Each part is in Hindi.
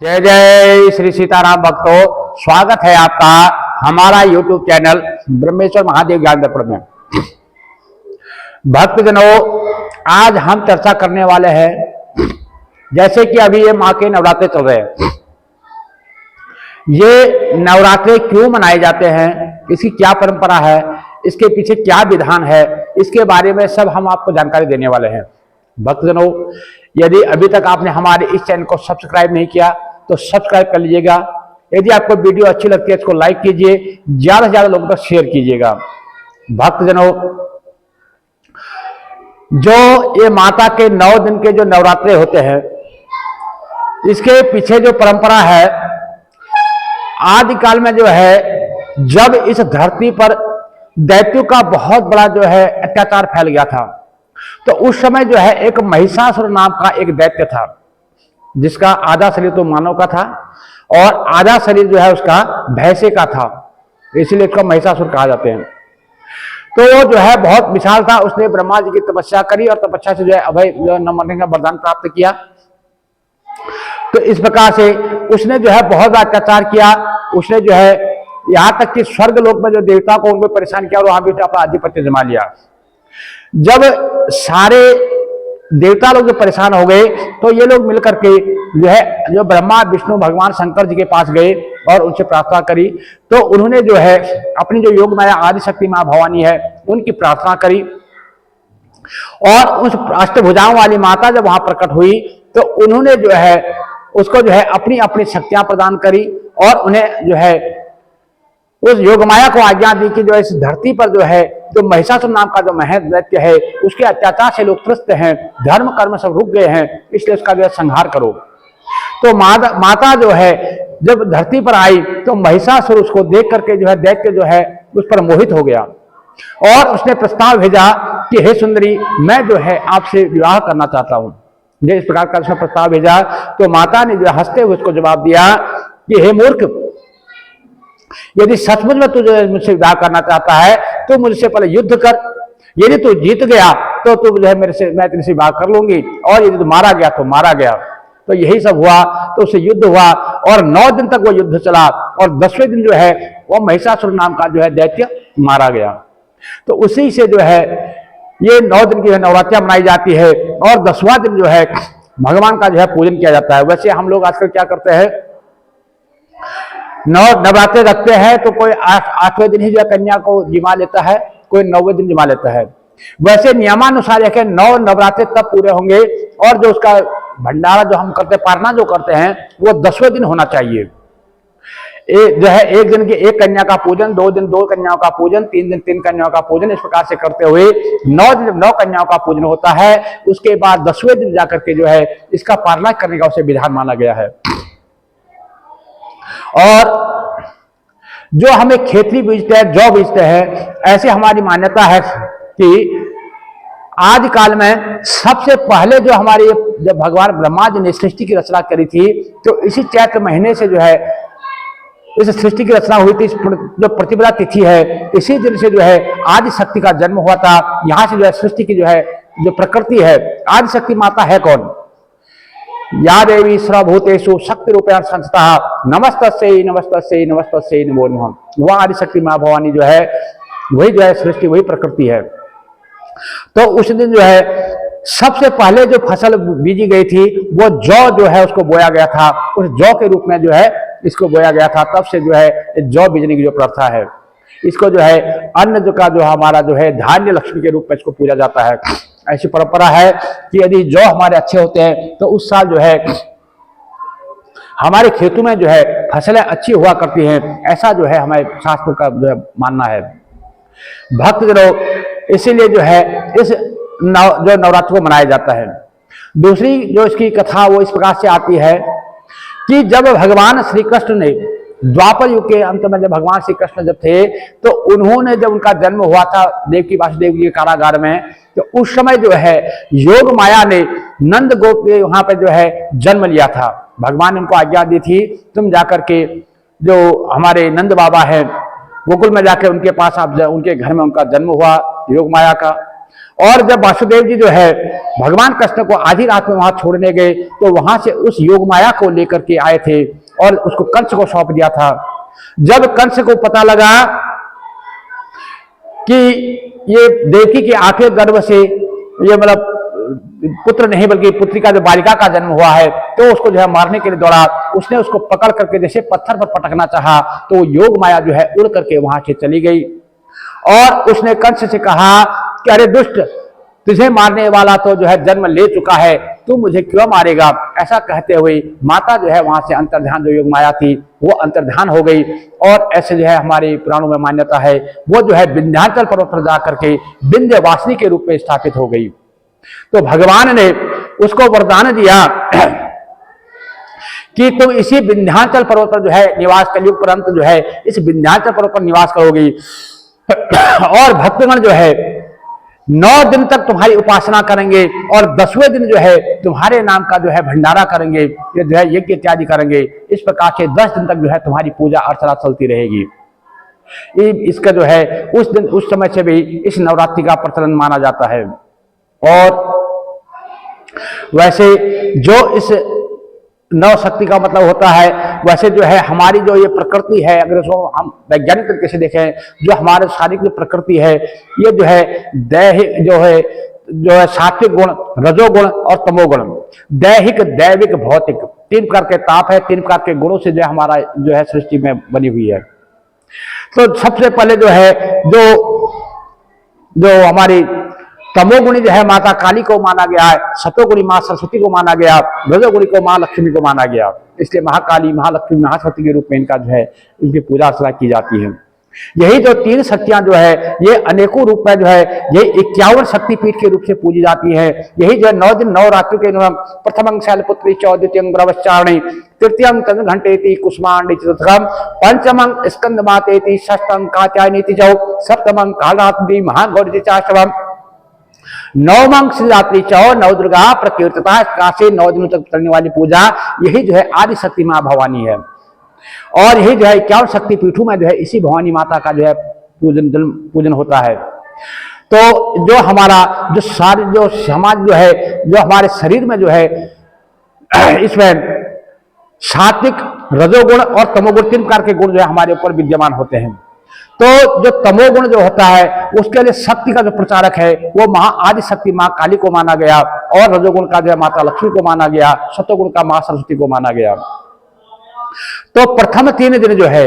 जय जय श्री सीताराम भक्तों, स्वागत है आपका हमारा YouTube चैनल ब्रह्मेश्वर महादेव ज्ञान दर्पण में। भक्तजनों, आज हम चर्चा करने वाले हैं, जैसे कि अभी ये माँ के नवरात्रे चल रहे हैं। ये नवरात्रे क्यों मनाए जाते हैं, इसकी क्या परंपरा है, इसके पीछे क्या विधान है, इसके बारे में सब हम आपको जानकारी देने वाले हैं। भक्तजनों, यदि अभी तक आपने हमारे इस चैनल को सब्सक्राइब नहीं किया तो सब्सक्राइब कर लीजिएगा। यदि आपको वीडियो अच्छी लगती है इसको लाइक कीजिए, ज्यादा से ज्यादा लोगों तक शेयर कीजिएगा। भक्तजनों, जो ये माता के 9 दिन के जो नवरात्रे होते हैं, इसके पीछे जो परंपरा है, आदिकाल में जो है जब इस धरती पर दैत्यों का बहुत बड़ा जो है अत्याचार फैल गया था, तो उस समय जो है एक महिषासुर नाम का एक दैत्य था, जिसका आधा शरीर तो मानव का था और आधा शरीर जो है उसका भैंसे का था, इसीलिए इसको महिषासुर कहा जाते हैं। तो वो जो है बहुत विशाल था। उसने ब्रह्मा जी की तपस्या करी और तपस्या से जो है अभय न मरने का वरदान प्राप्त किया। तो इस प्रकार से उसने जो है बहुत अत्याचार किया। उसने जो है यहाँ तक कि स्वर्ग लोक में जो देवता को उनको परेशान किया और वहां भी अपना आधिपत्य जमा लिया। जब सारे देवता लोग जो परेशान हो गए तो ये लोग मिलकर के जो है जो ब्रह्मा विष्णु भगवान शंकर जी के पास गए और उनसे प्रार्थना करी। तो उन्होंने जो है अपनी जो योग माया आदिशक्ति मां भवानी है उनकी प्रार्थना करी, और उस अष्टभुजाओं वाली माता जब वहां प्रकट हुई तो उन्होंने जो है उसको जो है अपनी अपनी शक्तियां प्रदान करी और उन्हें जो है उस योगमाया को आज्ञा दी कि जो इस धरती पर जो है जो महिषासुर नाम का जो महेश दैत्य है उसके अत्याचार से लोग त्रस्त हैं, धर्म कर्म सब रुक गए हैं, इसलिए उसका जो है संहार करो। तो माता जो है जब धरती पर आई तो महिषासुर उसको देख करके जो है दैत्य जो है उस पर मोहित हो गया और उसने प्रस्ताव भेजा कि हे सुंदरी, मैं जो है आपसे विवाह करना चाहता हूं। इस प्रकार का उसने प्रस्ताव भेजा तो माता ने जो हंसते हुए उसको जवाब दिया कि हे मूर्ख, यदि सचमुच में तुझे मुझसे विवाह करना चाहता है तो मुझसे पहले युद्ध कर। यदि तू जीत गया तो तू जो है मैं तेरे से विवाह कर लूंगी, और यदि तू मारा गया तो मारा गया। तो यही सब हुआ। तो उससे युद्ध हुआ और 9 दिन तक वो युद्ध चला और 10वें दिन जो है वो महिषासुर नाम का जो है दैत्य मारा गया। तो उसी से जो है ये 9 दिन की नवरात्रि मनाई जाती है और 10वां दिन जो है भगवान का जो है पूजन किया जाता है। वैसे हम लोग आजकल क्या करते हैं, नवरात्रे रखते हैं तो कोई 8वें दिन ही जो है कन्या को जिमा लेता है, कोई 9वें दिन जिमा लेता है। वैसे नियमानुसार है कि 9 नवरात्रे तब पूरे होंगे और जो उसका भंडारा जो हम करते हैं, पारना जो करते हैं, वो 10वें दिन होना चाहिए। जो है 1 दिन की 1 कन्या का पूजन, 2 दिन 2 कन्याओं का पूजन, 3 दिन 3 कन्याओं का पूजन, इस प्रकार से करते हुए 9 दिन 9 कन्याओं का पूजन होता है। उसके बाद 10वें दिन जाकर के जो है इसका पालना करने का उसे विधान माना गया है। और जो हमें खेती बीजते हैं, जौ बीजते हैं, ऐसी हमारी मान्यता है कि आदिकाल में सबसे पहले जो हमारे जब भगवान ब्रह्मा जी ने सृष्टि की रचना करी थी तो इसी चैत्र महीने से जो है इस सृष्टि की रचना हुई थी। जो प्रतिपदा तिथि है इसी दिन से जो है आदि शक्ति का जन्म हुआ था। यहां से जो है सृष्टि की जो है जो प्रकृति है, आदि शक्ति माता है कौन? या देवी सर्वभूतेषु शक्ति रूपेण संस्थिता नमस्तस्यै नमस्तस्यै नमस्तस्यै नमो नमः। वह आदिशक्ति मां भवानी जो है वही जो है सृष्टि, वही प्रकृति है। तो उस दिन जो है सबसे पहले जो फसल बीजी गई थी वो जौ जो है उसको बोया गया था। उस जौ के रूप में जो है इसको बोया गया था। तब से जो है जौ बीजने की जो प्रथा है, इसको जो है अन्न जो का जो हमारा जो है धान्य लक्ष्मी के रूप में इसको पूजा जाता है। ऐसी परंपरा है कि यदि जौ हमारे अच्छे होते हैं तो उस साल जो है हमारे खेतों में जो है फसलें अच्छी हुआ करती हैं, ऐसा जो है हमारे शास्त्रों का जो है मानना है। भक्तजनों, इसीलिए जो है इस जो नवरात्रि को मनाया जाता है। दूसरी जो इसकी कथा वो इस प्रकार से आती है कि जब भगवान श्री कृष्ण ने द्वापर युग के अंत में जब भगवान श्री कृष्ण जब थे तो उन्होंने जब उनका जन्म हुआ था देवकी वासुदेव जी के कारागार में, तो उस समय जो है योग माया ने नंद गोप के वहां पे जो है जन्म लिया था। भगवान ने उनको आज्ञा दी थी तुम जाकर के जो हमारे नंद बाबा हैं गोकुल में जाके उनके पास आप उनके घर में उनका जन्म हुआ योग माया का। और जब वासुदेव जी जो है भगवान कृष्ण को आधी रात में वहां छोड़ने गए तो वहां से उस योग माया को लेकर के आए थे और उसको कंस को सौंप दिया था। जब कंस को पता लगा कि ये देवकी के आखिर गर्भ से ये मतलब पुत्र नहीं बल्कि पुत्री का जो बालिका का जन्म हुआ है, तो उसको जो है मारने के लिए दौड़ा। उसने उसको पकड़ करके जैसे पत्थर पर पटकना चाहा तो योग माया जो है उड़ करके वहां से चली गई और उसने कंस से कहा कि अरे दुष्ट, तुझे मारने वाला तो जो है जन्म ले चुका है, तू मुझे क्यों मारेगा। ऐसा कहते हुए माता जो है वहां से अंतर्ध्यान, जो योग माया थी वो अंतर्ध्यान हो गई और ऐसे जो है हमारे पुराणों में मान्यता है वो जो है विंध्याचल पर्वत पर जाकर के विंध्यवासिनी के रूप में स्थापित हो गई। तो भगवान ने उसको वरदान दिया कि तुम इसी विंध्याचल पर्वत पर जो है निवास, कलयुग पर्यंत जो है इस विंध्याचल पर्वत पर निवास करोगी और भक्तगण जो है 9 दिन तक तुम्हारी उपासना करेंगे और 10वें दिन जो है तुम्हारे नाम का जो है भंडारा करेंगे, ये जो है यज्ञ इत्यादि करेंगे। इस प्रकार से 10 दिन तक जो है तुम्हारी पूजा अर्चना चलती रहेगी। इसका जो है उस दिन, उस समय से भी इस नवरात्रि का प्रचलन माना जाता है। और वैसे जो इस नव शक्ति का मतलब होता है, वैसे जो है हमारी जो ये प्रकृति है, अगर इसको हम वैज्ञानिक तरीके से देखें, जो हमारे शारीरिक जो प्रकृति है ये जो है दैहिक जो है सात्विक गुण, रजोगुण और तमोगुण, दैहिक, दैविक, भौतिक, 3 प्रकार के ताप है, 3 प्रकार के गुणों से जो है हमारा जो है सृष्टि में बनी हुई है। तो सबसे पहले जो है जो हमारी तमोगुणी जो है माता काली को माना गया है, सतोगुणी मां सरस्वती को माना गया, रजोगुणी को मां लक्ष्मी को माना गया। इसलिए महाकाली, महालक्ष्मी, महासरस्वती के रूप में इनका जो है इनकी पूजा अर्चना की जाती है। यही जो 3 शक्तियां जो है ये अनेकों रूप में जो है ये 51 शक्तिपीठ के रूप से पूजी जाती है। यही जो 9 दिन 9 रात्रि के प्रथमं शैलपुत्री च, द्वितीयं ब्रह्मचारिणी, तृतीयं तद्घंटेति कुष्मांडी चतुर्थं, पंचमं स्कंदमातेति, षष्ठं कात्यायनीति च, सप्तमं कालरात्रि महागौरी चाष्टवम्, 9वां शिवरात्रि चौ, 9 दुर्गा प्रकीर्तिता। इस प्रकार से 9 दिनों तक चलने वाली पूजा यही जो है आदि शक्ति मां भवानी है। और यही जो है 51 शक्ति पीठों में जो है इसी भवानी माता का जो है पूजन होता है। तो जो हमारा जो समाज जो है, जो हमारे शरीर में जो है इसमें सात्विक, रजोगुण और तमोगुण 3 प्रकार के गुण जो है हमारे ऊपर विद्यमान होते हैं। तो जो तमोगुण जो होता है उसके लिए शक्ति का जो प्रचारक है वो आदि शक्ति मां काली को माना गया और रजोगुण का जो है माता लक्ष्मी को माना गया, सतोगुण का मां सरस्वती को माना गया। तो प्रथम 3 दिन जो है,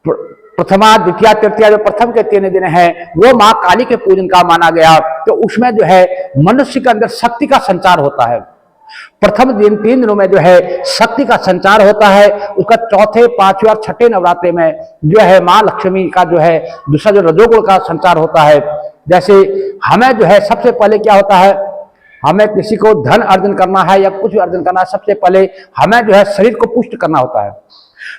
प्रथमा, द्वितीय, तृतीय, जो प्रथम के 3 दिन है वो मां काली के पूजन का माना गया। तो उसमें जो है मनुष्य के अंदर शक्ति का संचार होता है। प्रथम दिन 3 दिनों में जो है शक्ति का संचार होता है। उसका चौथे, 5वें और 6ठे नवरात्रे में जो है मां लक्ष्मी का जो है दूसरा जो रजोगुण का संचार होता है। जैसे हमें जो है सबसे पहले क्या होता है, हमें किसी को धन अर्जन करना है या कुछ अर्जन करना है, सबसे पहले हमें जो है शरीर को पुष्ट करना होता है।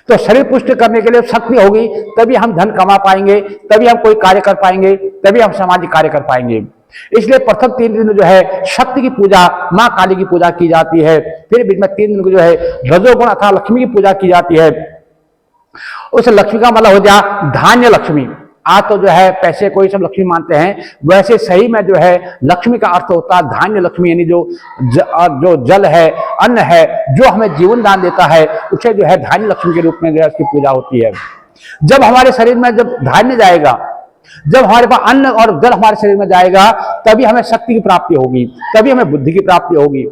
तो शरीर पुष्ट करने के लिए शक्ति होगी तभी हम धन कमा पाएंगे, तभी हम कोई कार्य कर पाएंगे, तभी हम सामाजिक कार्य कर पाएंगे। इसलिए प्रथम 3 दिन जो है शक्ति की पूजा, मां काली की पूजा की जाती है। फिर बीच में 3 दिन को जो है रजोगुण अथवा लक्ष्मी की पूजा की जाती है। उस लक्ष्मी का मतलब हो गया धान्य लक्ष्मी। आज तो जो है पैसे को ही सब लक्ष्मी मानते हैं, वैसे सही में जो है लक्ष्मी का अर्थ होता है धान्य लक्ष्मी, यानी जो जल है, अन्न है, जो हमें जीवन दान देता है, उसे जो है धान्य लक्ष्मी के रूप में जो है उसकी पूजा होती है। जब हमारे शरीर में जब धान्य जाएगा, जब हमारे पास अन्न और जल हमारे शरीर में जाएगा, तभी हमें शक्ति की प्राप्ति होगी, तभी हमें बुद्धि की प्राप्ति होगी।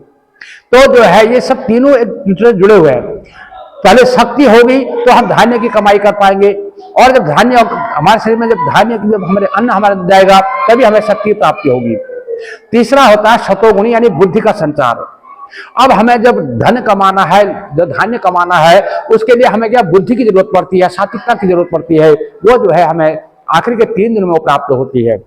तो जो है ये सब तीनों एक दूसरे से जुड़े हुए हैं। पहले शक्ति होगी तो हम धान्य की कमाई कर पाएंगे, और जब धान्य हमारे शरीर में, जब धान्य जब हमारे अन्न हमारे जाएगा तभी हमें शक्ति की प्राप्ति होगी। तीसरा होता है सतोगुणी यानी बुद्धि का संचार। अब हमें जब धन कमाना है, जब धान्य कमाना है, उसके लिए हमें क्या बुद्धि की जरूरत पड़ती है, सात्विकता की जरूरत पड़ती है। वो जो है हमें आखिर के 3 दिन में वो प्राप्त होती है।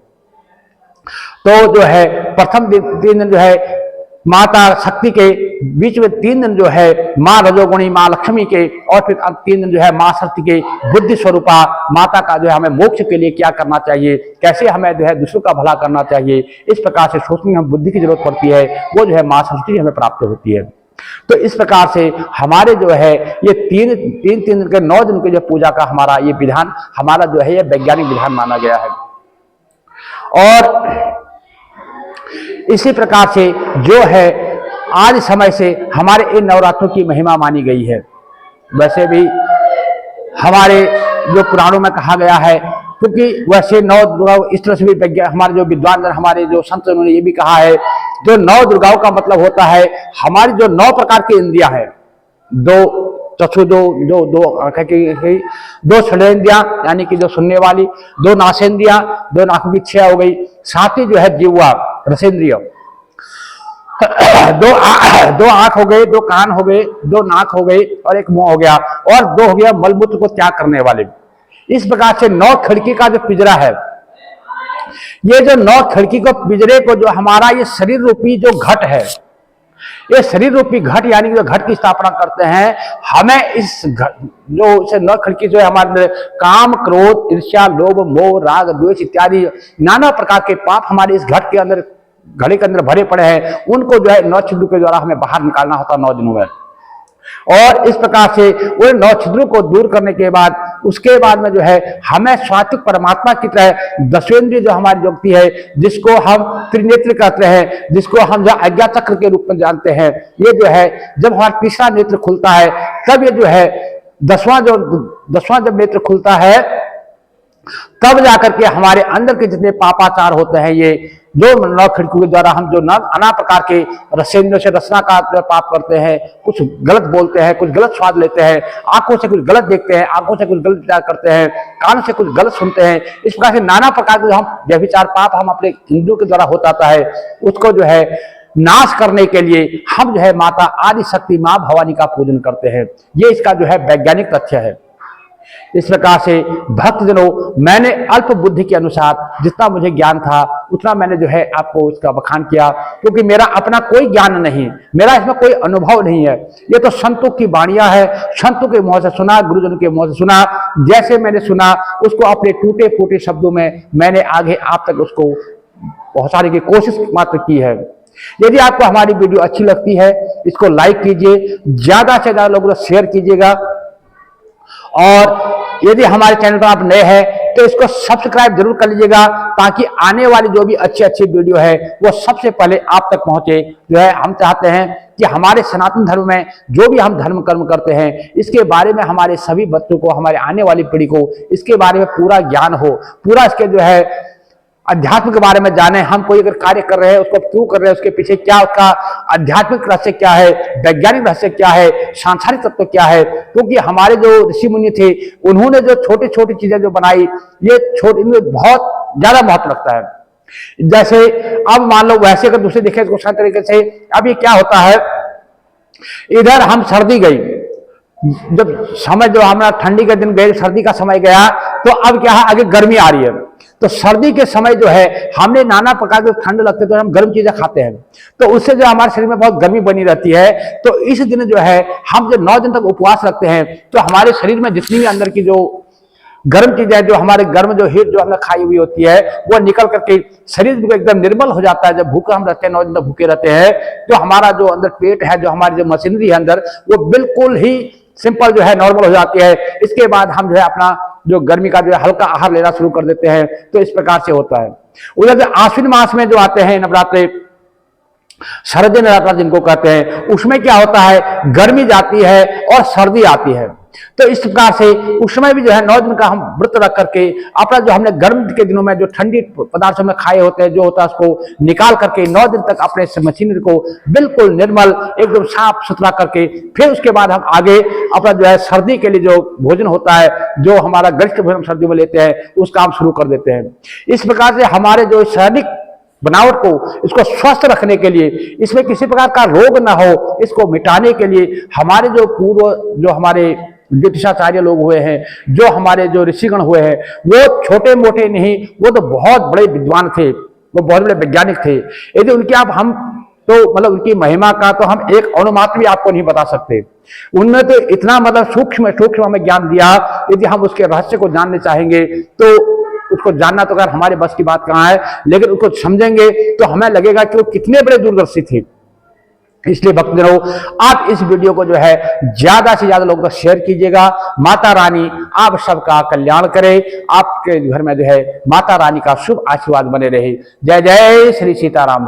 तो जो है प्रथम 3 दिन जो है माता शक्ति के, बीच में 3 दिन जो है मां रजोगुणी मां लक्ष्मी के, और फिर 3 दिन जो है मां शक्ति के बुद्धि स्वरूपा माता का जो है हमें मोक्ष के लिए क्या करना चाहिए, कैसे हमें जो है दूसरों का भला करना चाहिए, इस प्रकार से सोचने में बुद्धि की जरूरत पड़ती है। वो जो है मां शक्ति हमें प्राप्त होती है। तो इस प्रकार से हमारे जो है ये 3 दिन के 9 दिन के जो पूजा का हमारा ये विधान, हमारा जो है ये वैज्ञानिक विधान माना गया है। और इसी प्रकार से जो है आज समय से हमारे इन नवरात्रों की महिमा मानी गई है। वैसे भी हमारे जो पुराणों में कहा गया है, क्योंकि वैसे नौ दुर्गाओं इस तरह से भी हमारे जो विद्वान हमारे जो संत उन्होंने ये भी कहा है, जो नौ दुर्गाओं का मतलब होता है हमारी जो 9 प्रकार की इंद्रियां हैं, दो आंखें की, 2 श्रवणेंद्रियां यानी कि जो सुनने वाली, 2 नासेंद्रियां, 2 नाकों की 6 हो गई, साथ ही जो है जीवा रसेंद्रिय, 2 आंख हो गए, 2 कान हो गए, 2 नाक हो गई और 1 मुंह हो गया, और 2 हो गया मलमूत्र को त्याग करने वाले। इस प्रकार से 9 खिड़की का जो पिंजरा है, ये जो 9 खिड़की को पिंजरे को जो हमारा ये शरीर रूपी जो घट है, ये शरीर रूपी घट यानी कि जो घट की स्थापना करते हैं, हमें इस जो 9 खिड़की जो है हमारे काम, क्रोध, ईर्ष्या, लोभ, मोह, राग, द्वेष इत्यादि नाना प्रकार के पाप हमारे इस घट के अंदर, घड़े के अंदर भरे पड़े हैं, उनको जो है 9 छिद्रों के द्वारा हमें बाहर निकालना होता है 9 दिनों में। और इस प्रकार से वो 9 छिद्रों को दूर करने के बाद उसके बाद में जो है हमें सात्विक परमात्मा की तरह दशेंद्रिय जो हमारी जोगती है, जिसको हम त्रिनेत्र कहते हैं, जिसको हम जो आज्ञा चक्र के रूप में जानते हैं, ये जो है जब हमारा तीसरा नेत्र खुलता है तब ये जो है 10वां जब नेत्र खुलता है तब जाकर के हमारे अंदर के जितने पापाचार होते हैं, ये जो 9 खिड़कियों के द्वारा हम जो नाना प्रकार के रसेंद्रियों से रसना का पाप करते हैं, कुछ गलत बोलते हैं, कुछ गलत स्वाद लेते हैं, आंखों से कुछ गलत देखते हैं, आंखों से कुछ गलत विचार करते हैं, कान से कुछ गलत सुनते हैं, इस प्रकार से नाना प्रकार के जो हम व्यभिचार पाप हम अपने इंद्रियों के द्वारा होता है, उसको जो है नाश करने के लिए हम जो है माता आदि शक्ति मां भवानी का पूजन करते हैं। ये इसका जो है वैज्ञानिक तथ्य है। इस प्रकार से भक्तजनों, मैंने अल्प बुद्धि के अनुसार जितना मुझे ज्ञान था उतना मैंने जो है आपको इसका बखान किया, क्योंकि मेरा अपना कोई ज्ञान नहीं, मेरा इसमें कोई अनुभव नहीं है। ये तो संतों की वाणियां है, संतों के मुंह से सुना, गुरुजनों के मुंह से सुना, जैसे मैंने सुना उसको अपने टूटे फूटे शब्दों में मैंने आगे आप तक उसको पहुंचाने की कोशिश मात्र की है। यदि आपको हमारी वीडियो अच्छी लगती है, इसको लाइक कीजिए, ज्यादा से ज्यादा लोगों को शेयर कीजिएगा, और यदि हमारे चैनल पर आप नए हैं तो इसको सब्सक्राइब जरूर कर लीजिएगा, ताकि आने वाली जो भी अच्छी अच्छी वीडियो है वो सबसे पहले आप तक पहुंचे। जो है हम चाहते हैं कि हमारे सनातन धर्म में जो भी हम धर्म कर्म करते हैं, इसके बारे में हमारे सभी बच्चों को, हमारे आने वाली पीढ़ी को इसके बारे में पूरा ज्ञान हो, पूरा इसके जो है अध्यात्म के बारे में जाने। हम कोई अगर कार्य कर रहे हैं उसको क्यों कर रहे हैं, उसके पीछे क्या उसका आध्यात्मिक रहस्य क्या है, वैज्ञानिक रहस्य क्या है, सांसारिक तत्व क्या है, क्योंकि हमारे जो ऋषि मुनि थे उन्होंने जो छोटी छोटी चीजें जो बनाई, ये छोटी इनमें बहुत ज्यादा महत्व रखता है। जैसे अब मान लो, वैसे अगर दूसरे देखें तो तरीके से अब ये क्या होता है, इधर हम सर्दी गई, जब समय जो हमारा ठंडी के दिन गए, सर्दी का समय गया, तो अब क्या है आगे गर्मी आ रही है। तो सर्दी के समय जो है हमने नाना प्रकार के ठंड लगते तो हम गर्म चीजें खाते हैं, तो उससे जो हमारे शरीर में बहुत गर्मी बनी रहती है। तो इस दिन जो है हम जब 9 दिन तक उपवास रखते हैं तो हमारे शरीर में जितनी भी अंदर की जो गर्म चीजें, जो हमारे गर्म जो हीट जो हमने खाई हुई होती है, वो निकल करके शरीर एकदम निर्मल हो जाता है। जब भूखे हम रहते हैं, 9 दिन तक भूखे रहते हैं, तो हमारा जो अंदर पेट है, जो हमारी जो मशीनरी है अंदर, वो बिल्कुल ही सिंपल जो है नॉर्मल हो जाती है। इसके बाद हम जो है अपना जो गर्मी का जो है हल्का आहार लेना शुरू कर देते हैं। तो इस प्रकार से होता है। उधर जो आश्विन मास में जो आते हैं नवरात्रे, शरद नवरात्र जिनको कहते हैं, उसमें क्या होता है, गर्मी जाती है और सर्दी आती है। तो इस प्रकार से उस समय भी जो है 9 दिन का हम व्रत रख करके अपना जो हमने गर्म के दिनों में जो ठंडी पदार्थ में खाए होते हैं, जो होता है उसको निकाल करके 9 दिन तक अपने मशीनरी को बिल्कुल निर्मल एकदम साफ सुथरा करके, फिर उसके बाद हम आगे अपना जो है सर्दी के लिए जो भोजन होता है, जो हमारा गरिष्ठ भोजन सर्दी में लेते हैं, उसका हम शुरू कर देते हैं। इस प्रकार से हमारे जो शारीरिक बनावट को, इसको स्वस्थ रखने के लिए, इसमें किसी प्रकार का रोग ना हो, इसको मिटाने के लिए हमारे जो पूर्व जो हमारे ज्योतिषाचार्य लोग हुए हैं, जो हमारे जो ऋषिगण हुए हैं, वो छोटे मोटे नहीं, वो तो बहुत बड़े विद्वान थे, वो बहुत बड़े वैज्ञानिक थे। यदि उनकी आप हम तो मतलब उनकी महिमा का तो हम एक अनुमात्र भी आपको नहीं बता सकते। उनने तो इतना मतलब सूक्ष्म सूक्ष्म हमें ज्ञान दिया, यदि हम उसके रहस्य को जानने चाहेंगे तो उसको जानना तो अगर हमारे बस की बात कहाँ है, लेकिन उसको समझेंगे तो हमें लगेगा कि वो कितने बड़े दूरदर्शी थे। इसलिए भक्तजनों, आप इस वीडियो को जो है ज्यादा से ज्यादा लोगों को शेयर कीजिएगा। माता रानी आप सबका कल्याण करे, आपके घर में जो है माता रानी का शुभ आशीर्वाद बने रहे। जय जय श्री सीताराम।